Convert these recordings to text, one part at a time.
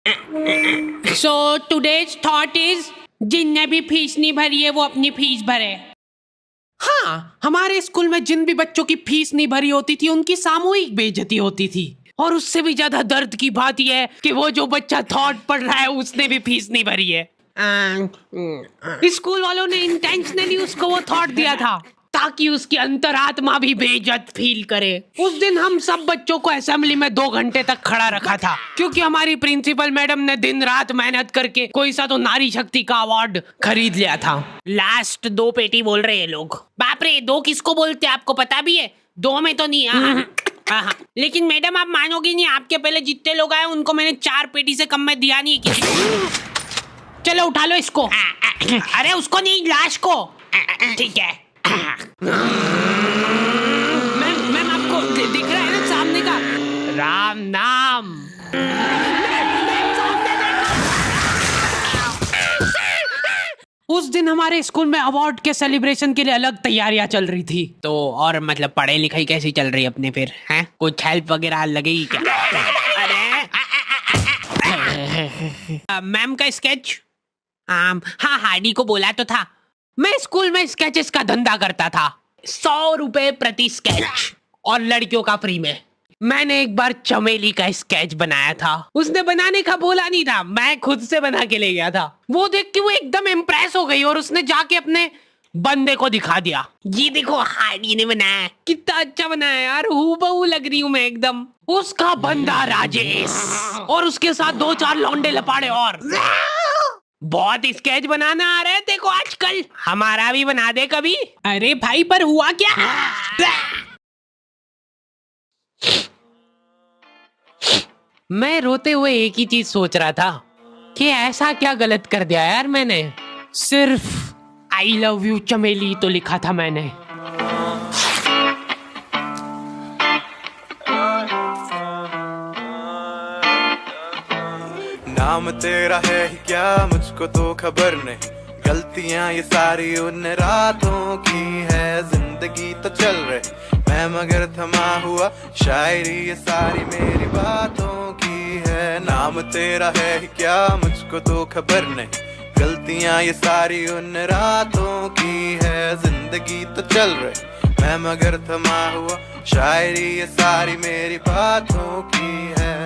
So today's thought is जिनने भी fees नहीं भरी है वो अपनी फीस भरे। हाँ, हमारे स्कूल में जिन भी बच्चों की फीस नहीं भरी होती थी उनकी सामूहिक बेइज्जती होती थी। और उससे भी ज्यादा दर्द की बात यह है कि वो जो बच्चा थॉट पढ़ रहा है उसने भी फीस नहीं भरी है। स्कूल वालों ने इंटेंशनली उसको वो थॉट दिया था ताकि उसकी अंतरात्मा भी बेइज्जत फील करे। उस दिन हम सब बच्चों को असेंबली में 2 घंटे तक खड़ा रखा था क्योंकि हमारी प्रिंसिपल मैडम ने दिन रात मेहनत करके कोई सा तो नारी शक्ति का अवार्ड खरीद लिया था। लास्ट 2 पेटी बोल रहे हैं लोग। बाप रे, 2 किसको बोलते हैं आपको पता भी है? 2 में तो नहीं। हाँ। लेकिन मैडम आप मानोगी नहीं, आपके पहले जितने लोग आए उनको मैंने 4 पेटी से कम में दिया नहीं किसी को। चलो उठा लो इसको। अरे उसको नहीं, लाश को। ठीक है। मैम आपको दिख रहा है ना सामने का राम नाम। उस दिन हमारे स्कूल में अवार्ड के सेलिब्रेशन के लिए अलग तैयारियां चल रही थी। तो और मतलब पढ़ाई लिखाई कैसी चल रही है अपने फिर? हैं कुछ हेल्प वगैरह लगेगी क्या? अरे मैम का स्केच। हाँ, हार्डी को बोला तो था। मैं स्कूल में स्केचेस का धंधा करता था, 100 रुपए प्रति स्केच और लड़कियों का फ्री में। मैंने एक बार चमेली का स्केच बनाया था। उसने बनाने का बोला नहीं था, मैं खुद से बना के ले गया था। वो देख के वो एकदम इम्प्रेस हो गई और उसने जाके अपने बंदे को दिखा दिया। ये देखो हार्डी ने बनाया, कितना अच्छा बनाया यार, हूबहू लग रही हूँ मैं एकदम। उसका बंदा राजेश और उसके साथ 2-4 लौंडे लपाड़े और। बहुत स्केच बनाना आ रहे थे को आजकल, हमारा भी बना दे कभी। अरे भाई पर हुआ क्या? मैं रोते हुए एक ही चीज सोच रहा था कि ऐसा क्या गलत कर दिया यार मैंने। सिर्फ आई लव यू चमेली तो लिखा था मैंने। नाम तेरा है ही क्या मुझको तो खबर नहीं, गलतियां ये सारी उन रातों की है। जिंदगी तो चल रही मैं मगर थमा हुआ, शायरी ये सारी मेरी बातों की है। नाम तेरा है ही क्या मुझको तो खबर नहीं, गलतियां ये सारी उन रातों की है। जिंदगी तो चल रही मैं मगर थमा हुआ, शायरी ये सारी मेरी बातों की है।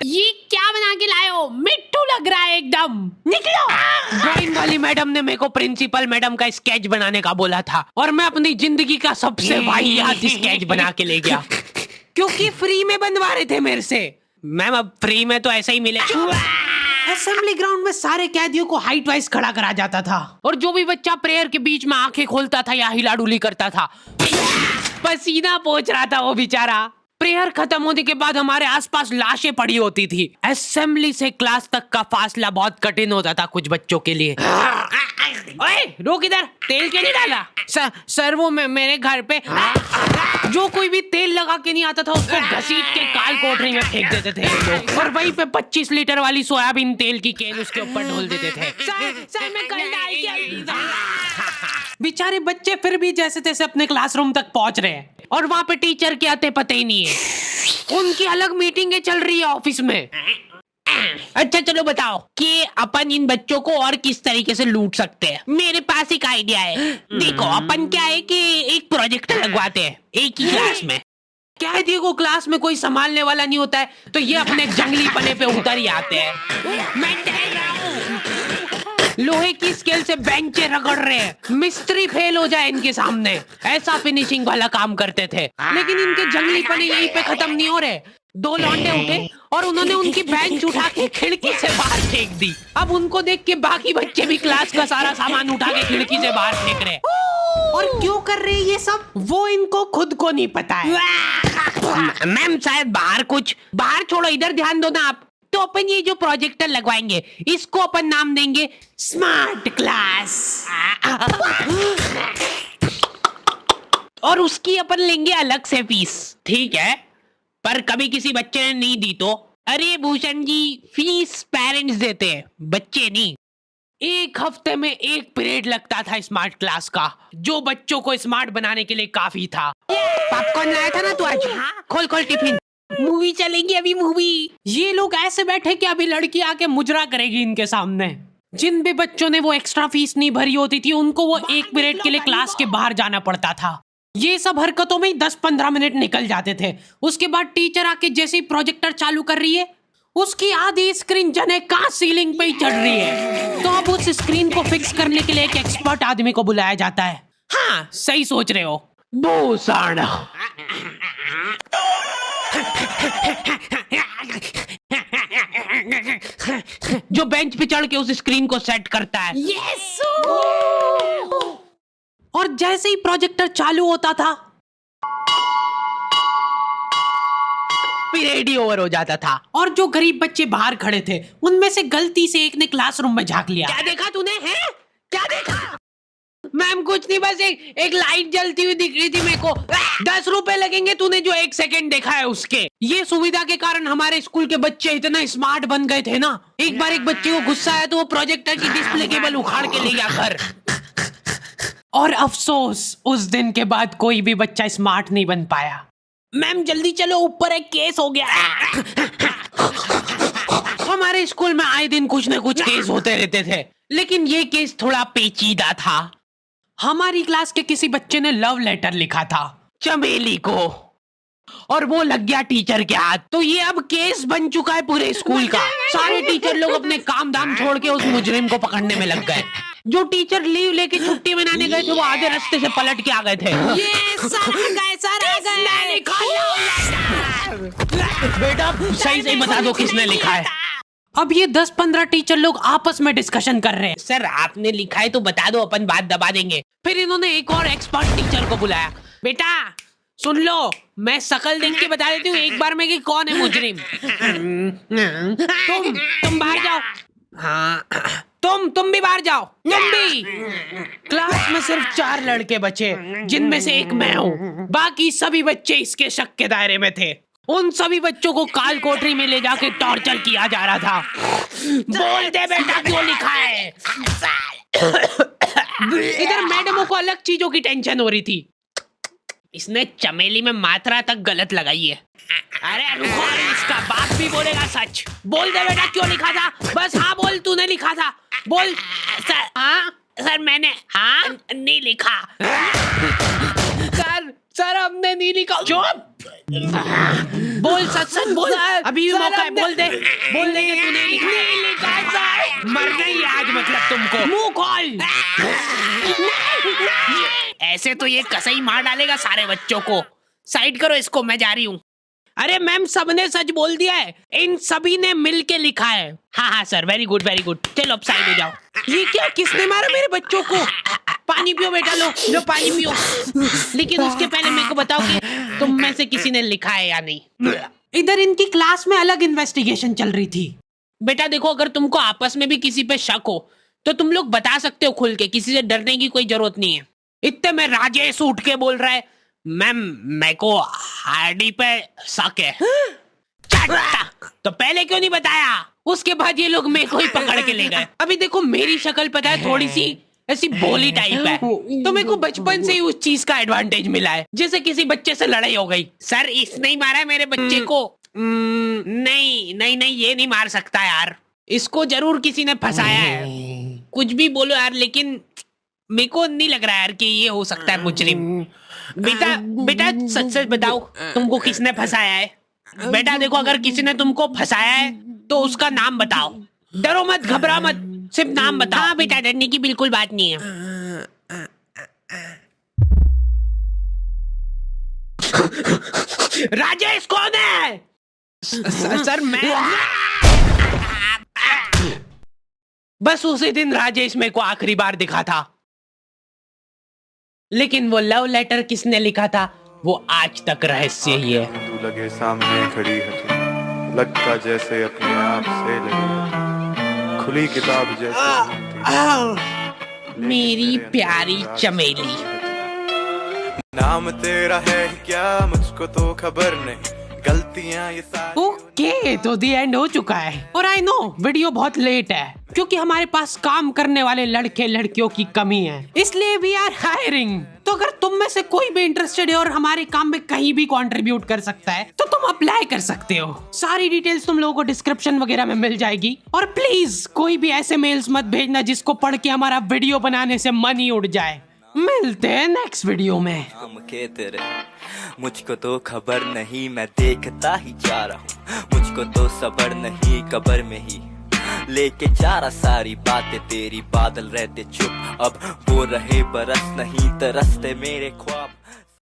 ये क्या बना के लाए हो? मिट्टू लग रहा है एकदम। निकलो। ड्राइंग वाली मैडम ने मेरे को प्रिंसिपल मैडम का स्केच बनाने का बोला था और मैं अपनी जिंदगी का सबसे वाहियात स्केच बना के ले गया क्योंकि फ्री में बनवा रहे थे मेरे से। मैम अब फ्री में तो ऐसा ही मिले। असेंबली ग्राउंड में सारे कैदियों को हाइट वाइज खड़ा करा जाता था और जो भी बच्चा प्रेयर के बीच में आंखें खोलता था या हिलाडुली करता था, पसीना पोंछ रहा था वो बेचारा। प्रेयर खत्म होने के बाद हमारे आसपास लाशें पड़ी होती थी। असेंबली से क्लास तक का फासला बहुत कठिन होता था कुछ बच्चों के लिए। ओए रोक इधर, तेल क्यों नहीं डाला? सर वो मेरे घर पे जो कोई भी तेल लगा के नहीं आता था उसको घसीट के काल कोठरी में फेंक देते थे लोग और वहीं पे 25 लीटर वाली सोयाबीन तेल की केन उसके ऊपर ढोल देते थे। सर मैं कल डाल के। बेचारे बच्चे फिर भी जैसे तैसे अपने क्लासरूम तक पहुंच रहे हैं और वहां पे टीचर के आते पता ही नहीं है। उनकी अलग मीटिंगें चल रही है ऑफिस में। अच्छा चलो बताओ कि अपन इन बच्चों को और किस तरीके से लूट सकते हैं। मेरे पास एक आइडिया है। देखो अपन क्या है कि एक प्रोजेक्टर लगवाते हैं एक ही क्लास में। कैदियों को क्लास में कोई संभालने वाला नहीं होता है तो ये अपने जंगली पने पे उतर ही आते हैं। मैं कह रहा हूँ लोहे की स्केल से बेंचे रगड़ रहे हैं, मिस्त्री फेल हो जाए इनके सामने, ऐसा फिनिशिंग वाला काम करते थे। लेकिन इनके जंगली पने यहीं पे खत्म नहीं हो रहे। 2 लौंडे उठे और उन्होंने उनकी बेंच उठा के खिड़की से बाहर फेंक दी। अब उनको देख के बाकी बच्चे भी क्लास का सारा सामान उठा के खिड़की से बाहर फेंक रहे। और क्यों कर रहे हैं ये सब वो इनको खुद को नहीं पता है। मैम शायद बाहर छोड़ो, इधर ध्यान दो ना आप। तो अपन ये जो प्रोजेक्टर लगवाएंगे इसको अपन नाम देंगे स्मार्ट क्लास और उसकी अपन लेंगे अलग से फीस। ठीक है, पर कभी किसी बच्चे ने नहीं दी तो? अरे भूषण जी, फीस पेरेंट्स देते हैं, बच्चे नहीं। 1 हफ्ते में 1 पीरियड लगता था स्मार्ट क्लास का, जो बच्चों को स्मार्ट बनाने के लिए काफी था। पॉपकॉर्न लाया था ना तू आज? खोल टिफिन। मूवी चलेगी अभी मूवी। ये लोग ऐसे बैठे कि अभी लड़की आके मुजरा करेगी इनके सामने। जिन भी बच्चों ने वो एक्स्ट्रा फीस नहीं भरी होती थी उनको वो 1 पीरियड के लिए क्लास के बाहर जाना पड़ता था। ये सब हरकतों में ही 10-15 मिनट निकल जाते थे। उसके बाद टीचर आके जैसे ही प्रोजेक्टर चालू कर रही है उसकी आधी स्क्रीन जने का सीलिंग पे ही चढ़ रही है। तो अब उस स्क्रीन को फिक्स करने के लिए एक एक्सपर्ट आदमी को बुलाया जाता है। हाँ सही सोच रहे हो। बोसाना जो बेंच पे चढ़ के उस स्क्रीन को सेट करता है। यस। और जैसे ही प्रोजेक्टर चालू होता था पीरियड ही ओवर हो जाता था। और जो गरीब बच्चे बाहर खड़े थे उनमें से गलती से एक ने क्लासरूम में झांक लिया। क्या देखा तूने? है क्या देखा? मैम कुछ नहीं, बस एक लाइट जलती हुई दिख रही थी मेरे को। 10 रुपए लगेंगे तूने जो 1 सेकंड देखा है उसके। ये सुविधा के कारण हमारे स्कूल के बच्चे इतना स्मार्ट बन गए थे ना। एक बार एक बच्चे को गुस्सा आया तो वो प्रोजेक्टर की डिस्प्ले केबल उखाड़ के ले गया घर। और अफसोस उस दिन के बाद कोई भी बच्चा स्मार्ट नहीं बन पाया। मैम जल्दी चलो, ऊपर एक केस हो गया। हमारे स्कूल में आए दिन कुछ न कुछ केस होते रहते थे, लेकिन ये केस थोड़ा पेचीदा था। हमारी क्लास के किसी बच्चे ने लव लेटर लिखा था चमेली को और वो लग गया टीचर के हाथ। तो ये अब केस बन चुका है पूरे स्कूल का। सारे टीचर लोग अपने काम धाम छोड़ के उस मुजरिम को पकड़ने में लग गए। जो टीचर लीव लेके छुट्टी मनाने गए थे वो आधे रास्ते से पलट के आ गए थे। ये सर आ गए। बेटा सही सही बता दो किसने लिखा है। अब ये 10-15 टीचर लोग आपस में डिस्कशन कर रहे हैं। सर आपने लिखा है तो बता दो, अपन बात दबा देंगे। फिर इन्होंने एक और एक्सपर्ट टीचर को बुलाया। बेटा सुन लो, मैं शक्ल देख के बता देती हूँ एक बार में कि कौन है मुजरिम। तुम बाहर जाओ। हाँ तुम भी बाहर जाओ। तुम भी। क्लास में सिर्फ 4 लड़के बचे जिनमें से एक मैं हूँ। बाकी सभी बच्चे इसके शक के दायरे में थे। उन सभी बच्चों को काल कोठरी में ले जाके टॉर्चर किया जा रहा था। बोल दे बेटा क्यों लिखा है। इधर मैडमों को अलग चीजों की टेंशन हो रही थी। इसने चमेली में मात्रा तक गलत लगाई है। अरे रुको, इसका बाप भी बोलेगा सच। बोल दे बेटा क्यों लिखा था। बस हाँ बोल, तूने लिखा था। बोल। सर हाँ सर मैंने हाँ नहीं लिखा। सर हमने नहीं लिखा। चुप। बोल सच बोल। अभी भी मौका है, बोल दे। बोल दे कि तूने लिखा सर। मरना ही आज मतलब तुमको। मुंह खोल। ऐसे तो ये कसई मार डालेगा सारे बच्चों को। साइड करो इसको, मैं जा रही हूँ। अरे मैम सबने सच बोल दिया है, इन सभी ने मिल के लिखा है। हाँ sir, very good very good. चलो अब साइड हो जाओ। ये क्या, किसने मारा मेरे बच्चों को? पानी पियो बेटा, लो पानी पियो। लेकिन उसके पहले मेरे को बताओ कि तुम में से किसी ने लिखा है या नहीं। इधर इनकी क्लास में अलग इन्वेस्टिगेशन चल रही थी। बेटा देखो, अगर तुमको आपस में भी किसी पे शक हो तो तुम लोग बता सकते हो खुल के, किसी से डरने की कोई जरूरत नहीं है। इतने में राजेश उठ के बोल रहा है, मैम मेरे को हार्डी पे शक है। तो पहले क्यों नहीं बताया? उसके बाद ये लोग मेरे को ही पकड़ के ले गए। अभी देखो मेरी शक्ल पता है थोड़ी सी ऐसी भोली टाइप है, तो मेरे को बचपन से ही उस चीज का एडवांटेज मिला है। जैसे किसी बच्चे से लड़ाई हो गई, सर इसने ही मारा है मेरे बच्चे को। नहीं ये नहीं मार सकता यार, इसको जरूर किसी ने फंसाया है। कुछ भी बोलो यार, लेकिन मेरे को नहीं लग रहा यार कि ये हो सकता है मुजरिम। बेटा सच बताओ, तुमको किसने फंसाया है? बेटा देखो, अगर किसी ने तुमको फंसाया है तो उसका नाम बताओ। डरो मत, घबरा मत, सिर्फ नाम बताओ। हाँ बेटा, डरने की बिल्कुल बात नहीं है। राजेश कौन है? सर मैं। बस उसी दिन राजेश मेरे को आखिरी बार दिखा था, लेकिन वो लव लेटर किसने लिखा था वो आज तक रहस्य ही है। तू लगे सामने खड़ी है तू, लगता जैसे अपने आप से लगी, खुली किताब जैसे मेरी प्यारी चमेली। नाम तेरा है क्या मुझको तो खबर नहीं, गलतियां ये सारी। ओके, तो दी एंड हो चुका है। और आई नो वीडियो बहुत लेट है, क्योंकि हमारे पास काम करने वाले लड़के लड़कियों की कमी है, इसलिए वी आर हायरिंग। तो अगर तुम में से कोई भी इंटरेस्टेड है और हमारे काम में कहीं भी कंट्रीब्यूट कर सकता है तो तुम अप्लाई कर सकते हो। सारी डिटेल्स तुम लोगों को डिस्क्रिप्शन वगैरह में मिल जाएगी। और प्लीज कोई भी ऐसे मेल्स मत भेजना जिसको पढ़ के हमारा वीडियो बनाने से मन ही उड़ जाए। मिलते हैं नेक्स्ट वीडियो में। नाम के तेरे मुझको तो खबर नहीं, मैं देखता ही जा रहा हूँ। मुझको तो सबर नहीं, कबर में ही लेके जा रहा सारी बातें तेरी। बादल रहते चुप, अब वो रहे बरस नहीं, तरसते मेरे ख्वाब।